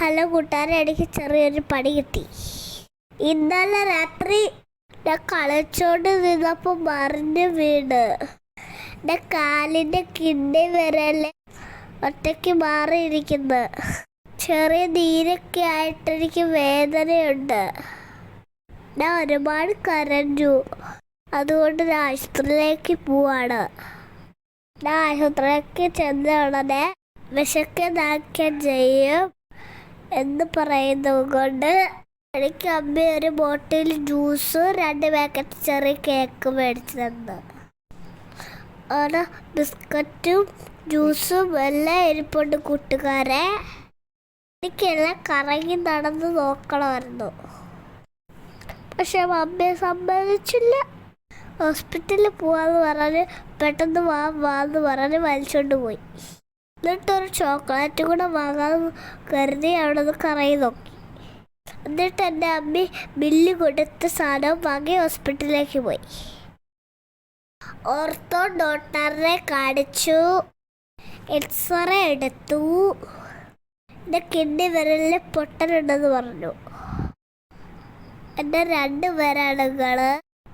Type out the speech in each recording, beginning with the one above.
Hello കൂട്ടുകാരെ, എനിക്ക് ചെറിയൊരു പണി കിട്ടി. ഇന്നലെ രാത്രി ഞാൻ കളിച്ചോണ്ട് നിന്നപ്പോൾ മറിഞ്ഞ് വീണ് എൻ്റെ കാലിൻ്റെ കിഡ്നി വിരല് ഒറ്റയ്ക്ക് മാറിയിരിക്കുന്നു. ചെറിയ നീരൊക്കെ ആയിട്ട് എനിക്ക് വേദനയുണ്ട്. ഞാൻ ഒരുപാട് കരഞ്ഞു. അതുകൊണ്ട് ഞാൻ ആശുപത്രിയിലേക്ക് പോവാണ്. ഞാൻ ആശുപത്രിയിലേക്ക് ചെന്ന ഉടനെ വിശക്കുന്നതാക്കാൻ ചെയ്യും എന്ന് പറയുന്നത് കൊണ്ട് എനിക്ക് അമ്മ ഒരു ബോട്ടിൽ ജ്യൂസും 2 പാക്കറ്റ് ചെറിയ കേക്ക് മേടിച്ചു തന്നു. അവിടെ ബിസ്ക്കറ്റും ജ്യൂസും എല്ലാം ഇരിപ്പുണ്ട് കൂട്ടുകാരെ. എനിക്കെല്ലാം കറങ്ങി നടന്ന് നോക്കണമായിരുന്നു. പക്ഷെ അമ്മയെ സമ്മതിച്ചില്ല. ഹോസ്പിറ്റലിൽ പോവാന്ന് പറഞ്ഞ് പെട്ടെന്ന് വാന്ന് പറഞ്ഞ് വലിച്ചോണ്ട് പോയി. എന്നിട്ടൊരു ചോക്ലേറ്റ് കൂടെ വാങ്ങാൻ കരുതി അവിടെ നിന്ന് കറങ്ങി നോക്കി. എന്നിട്ട് എൻ്റെ അമ്മ ബില്ല് കൊടുത്ത സാധനം വാങ്ങി ഹോസ്പിറ്റലിലേക്ക് പോയി. ഓർത്തോ ഡോക്ടറിനെ കാണിച്ചു. എക്സ്റേ എടുത്തു. എൻ്റെ കിഡ്നി വിരലിൽ പൊട്ടലുണ്ടെന്ന് പറഞ്ഞു. എൻ്റെ 2 വിരലുകൾ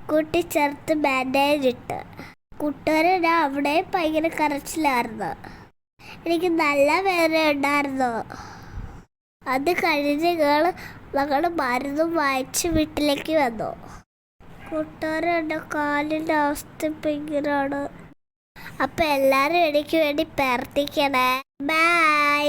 കൂട്ടിച്ചേർത്ത് ബാൻഡേജ് ഇട്ട്. കൂട്ടുകാരെ, ഞാൻ അവിടെ ഭയങ്കര കരച്ചിലായിരുന്നു. എനിക്ക് നല്ല വേദന ഉണ്ടായിരുന്നു. അത് കഴിഞ്ഞ് ഞങ്ങൾ മരുന്നും വായിച്ച് വീട്ടിലേക്ക് വന്നു. കൂട്ടുകാരെ, എൻ്റെ കാലിൻ്റെ അവസ്ഥ ഭയങ്കരമാണ്. അപ്പം എല്ലാവരും എനിക്ക് വേണ്ടി പ്രാർത്ഥിക്കണേ. ബൈ.